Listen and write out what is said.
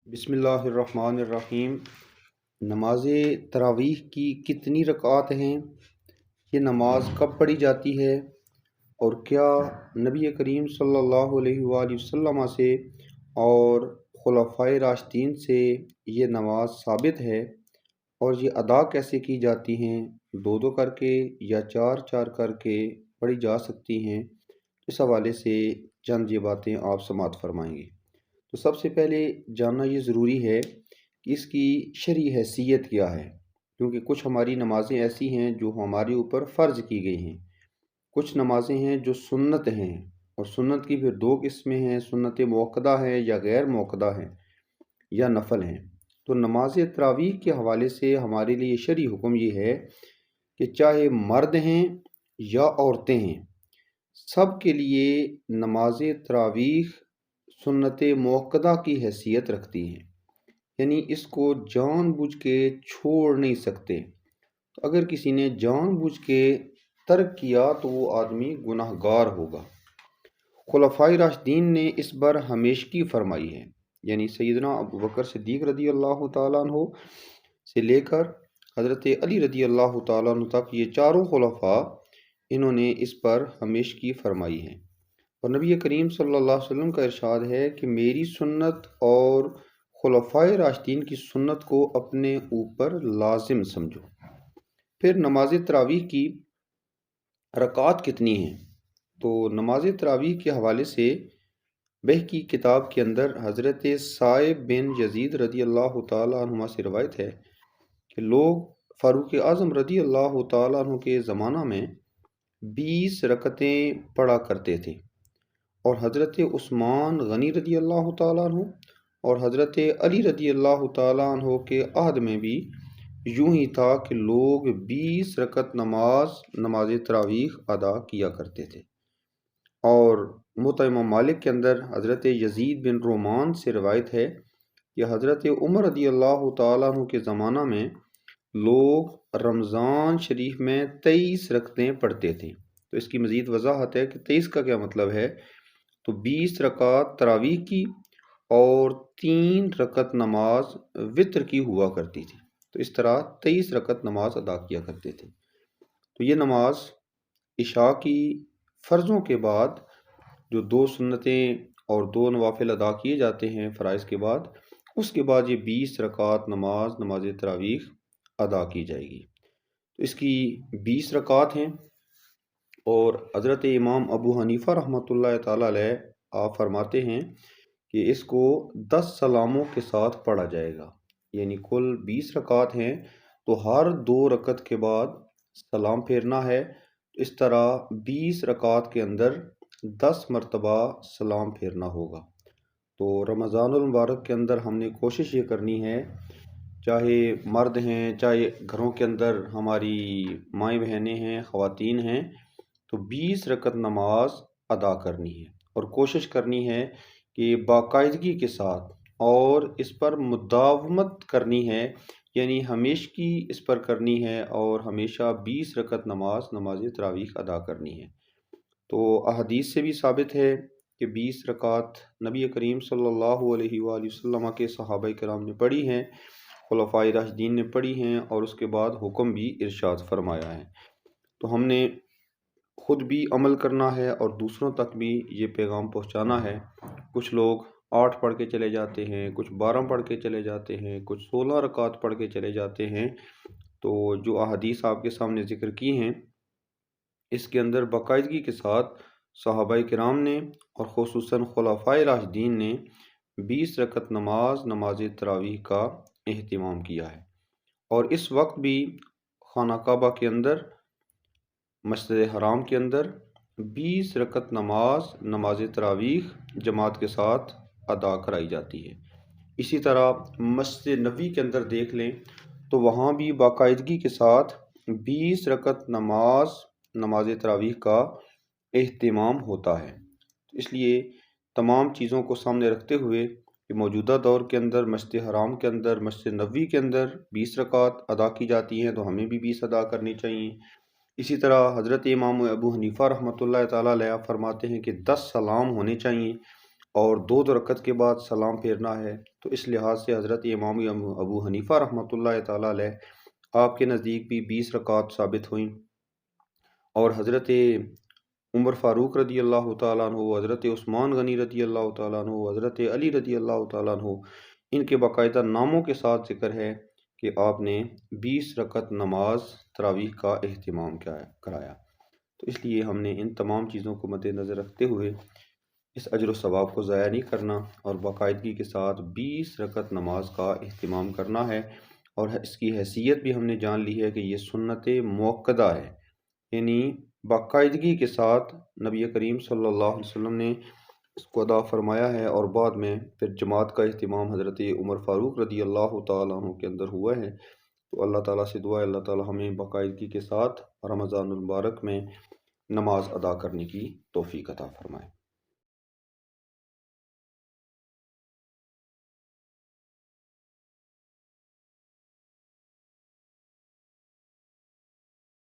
بسم اللہ الرحمن الرحیم۔ نماز تراویح کی کتنی رکعات ہیں؟ یہ نماز کب پڑھی جاتی ہے؟ اور کیا نبی کریم صلی اللہ علیہ وآلہ وسلم سے اور خلفائے راشدین سے یہ نماز ثابت ہے؟ اور یہ ادا کیسے کی جاتی ہیں؟ دو دو کر کے یا چار چار کر کے پڑھی جا سکتی ہیں؟ اس حوالے سے چند یہ باتیں آپ سماعت فرمائیں گے۔ تو سب سے پہلے جاننا یہ ضروری ہے کہ اس کی شرعی حیثیت کیا ہے، کیونکہ کچھ ہماری نمازیں ایسی ہیں جو ہمارے اوپر فرض کی گئی ہیں، کچھ نمازیں ہیں جو سنت ہیں، اور سنت کی پھر دو قسمیں ہیں، سنت موقدہ ہے یا غیر موقدہ ہے یا نفل ہیں۔ تو نماز تراویح کے حوالے سے ہمارے لیے شرعی حکم یہ ہے کہ چاہے مرد ہیں یا عورتیں ہیں، سب کے لیے نماز تراویح سنت موقدہ کی حیثیت رکھتی ہیں، یعنی اس کو جان بوجھ کے چھوڑ نہیں سکتے۔ تو اگر کسی نے جان بوجھ کے ترک کیا تو وہ آدمی گناہ گار ہوگا۔ خلفائے راشدین نے اس پر ہمیشگی فرمائی ہے، یعنی سیدنا ابوبکر صدیق رضی اللہ تعالیٰ عنہ سے لے کر حضرت علی رضی اللہ تعالیٰ عنہ تک یہ چاروں خلفاء انہوں نے اس پر ہمیشگی فرمائی ہے۔ اور نبی کریم صلی اللہ علیہ وسلم کا ارشاد ہے کہ میری سنت اور خلفائے راشدین کی سنت کو اپنے اوپر لازم سمجھو۔ پھر نماز تراویح کی رکعات کتنی ہیں؟ تو نماز تراویح کے حوالے سے بہقی کتاب کے اندر حضرت صائب بن یزید رضی اللہ تعالیٰ عنہ سے روایت ہے کہ لوگ فاروق اعظم رضی اللہ تعالیٰ عنہ کے زمانہ میں 20 رکعتیں پڑھا کرتے تھے، اور حضرت عثمان غنی رضی اللہ تعالیٰ عنہ اور حضرت علی رضی اللہ تعالیٰ عنہ کے عہد میں بھی یوں ہی تھا کہ لوگ 20 رکعت نماز تراویح ادا کیا کرتے تھے۔ اور موطا امام مالک کے اندر حضرت یزید بن رومان سے روایت ہے کہ حضرت عمر رضی اللہ تعالیٰ عنہ کے زمانہ میں لوگ رمضان شریف میں 23 رکعتیں پڑھتے تھے۔ تو اس کی مزید وضاحت ہے کہ 23 کا کیا مطلب ہے، تو 20 رکعت تراویح کی اور 3 رکعت نماز وتر کی ہوا کرتی تھی، تو اس طرح 23 رکعت نماز ادا کیا کرتے تھے۔ تو یہ نماز عشاء کی فرضوں کے بعد جو 2 سنتیں اور 2 نوافل ادا کیے جاتے ہیں فرائض کے بعد، اس کے بعد یہ 20 رکعت نماز تراویح ادا کی جائے گی۔ تو اس کی 20 رکعت ہیں، اور حضرت امام ابو حنیفہ رحمۃ اللہ تعالیٰ علیہ آپ فرماتے ہیں کہ اس کو 10 سلاموں کے ساتھ پڑھا جائے گا، یعنی کل 20 رکعت ہیں تو ہر 2 رکعت کے بعد سلام پھیرنا ہے۔ اس طرح 20 رکعت کے اندر 10 مرتبہ سلام پھیرنا ہوگا۔ تو رمضان المبارک کے اندر ہم نے کوشش یہ کرنی ہے، چاہے مرد ہیں چاہے گھروں کے اندر ہماری مائیں بہنیں ہیں خواتین ہیں، تو 20 رکعت نماز ادا کرنی ہے، اور کوشش کرنی ہے کہ باقاعدگی کے ساتھ اور اس پر مداومت کرنی ہے، یعنی ہمیشگی اس پر کرنی ہے، اور ہمیشہ 20 رکعت نماز تراویح ادا کرنی ہے۔ تو احادیث سے بھی ثابت ہے کہ 20 رکعت نبی کریم صلی اللہ علیہ وآلہ وسلم کے صحابہ کرام نے پڑھی ہیں، خلفائے راشدین نے پڑھی ہیں، اور اس کے بعد حکم بھی ارشاد فرمایا ہے۔ تو ہم نے خود بھی عمل کرنا ہے اور دوسروں تک بھی یہ پیغام پہنچانا ہے۔ کچھ لوگ 8 پڑھ کے چلے جاتے ہیں، کچھ 12 پڑھ کے چلے جاتے ہیں، کچھ 16 رکعت پڑھ کے چلے جاتے ہیں۔ تو جو احادیث آپ کے سامنے ذکر کی ہیں، اس کے اندر باقاعدگی کے ساتھ صحابہ کرام نے اور خصوصاً خلفائے راشدین نے 20 رکعت نماز تراویح کا اہتمام کیا ہے، اور اس وقت بھی خانہ کعبہ کے اندر مسجد حرام کے اندر 20 رکعت نماز تراویح جماعت کے ساتھ ادا کرائی جاتی ہے۔ اسی طرح مسجد نبوی کے اندر دیکھ لیں تو وہاں بھی باقاعدگی کے ساتھ 20 رکعت نماز تراویح کا اہتمام ہوتا ہے۔ اس لیے تمام چیزوں کو سامنے رکھتے ہوئے کہ موجودہ دور کے اندر مسجد حرام کے اندر مسجد نبوی کے اندر 20 رکعت ادا کی جاتی ہیں، تو ہمیں بھی 20 ادا کرنی چاہیے۔ اسی طرح حضرت امام ابو حنیفہ رحمۃ اللہ تعالیٰ علیہ فرماتے ہیں کہ 10 سلام ہونے چاہیے، اور 2 رکعت کے بعد سلام پھیرنا ہے۔ تو اس لحاظ سے حضرت امام ابو حنیفہ رحمۃ اللہ تعالیٰ علیہ آپ کے نزدیک بھی 20 رکعت ثابت ہوئیں، اور حضرت عمر فاروق رضی اللہ تعالیٰ عنہ، حضرت عثمان غنی رضی اللہ تعالیٰ عنہ، حضرت علی رضی اللہ تعالیٰ عنہ، ان کے باقاعدہ ناموں کے ساتھ ذکر ہے کہ آپ نے 20 رکعت نماز تراویح کا اہتمام کرایا۔ تو اس لیے ہم نے ان تمام چیزوں کو مد نظر رکھتے ہوئے اس اجر و ثواب کو ضائع نہیں کرنا، اور باقاعدگی کے ساتھ 20 رکعت نماز کا اہتمام کرنا ہے۔ اور اس کی حیثیت بھی ہم نے جان لی ہے کہ یہ سنت مؤکدہ ہے، یعنی باقاعدگی کے ساتھ نبی کریم صلی اللہ علیہ وسلم نے اس کو ادا فرمایا ہے، اور بعد میں پھر جماعت کا اہتمام حضرت عمر فاروق رضی اللہ تعالیٰ عنہ کے اندر ہوا ہے۔ تو اللہ تعالیٰ سے دعا ہے اللہ تعالیٰ ہمیں باقاعدگی کے ساتھ رمضان المبارک میں نماز ادا کرنے کی توفیق عطا فرمائے۔